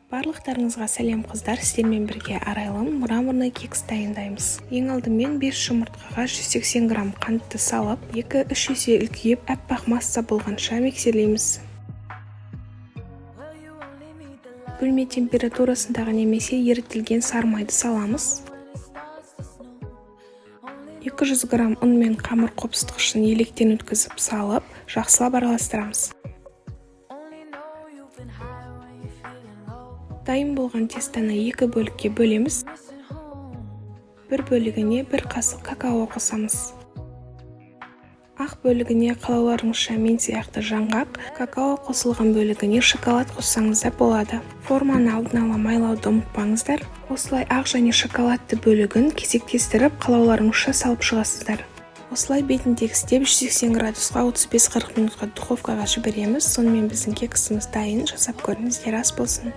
Барлықтарыңызға сәлем қыздар, сіздермен бірге арайлым мраморный кекс дайындаймыз. Ең алдымен 5 жұмыртқаға 180 грамм қантты салып, 2-3 есе үлкейіп, аппақ масса болғанша миксерлейміз. Бөлме температурасындағы немесе ерітілген сары майды саламыз. 200 грамм ұн мен қамыр қопсытқышын електен өткізіп салып, жақсылап араластырамыз. Дайын болған тестаны 2 бөлікке бөлеміз. Бір бөлігіне 1 қасық какао қосамыз. Ақ бөлігіне қалауларыңызша мен сияқты жаңғақ, какао қосылған бөлігіне шоколад қоссаңыз да болады. Форманы алдын ала майлауды ұмытпаңыздар. Осылай ақ және шоколадты бөлігін кезектестіріп қалауларыңызша салып шығасыздар. Осылай бетін тегістеп 180 градусқа 35-40 минутқа духовкаға жібереміз. Сонымен біздің кексіміз дайын. Жасап көріңіздер, ас болсын.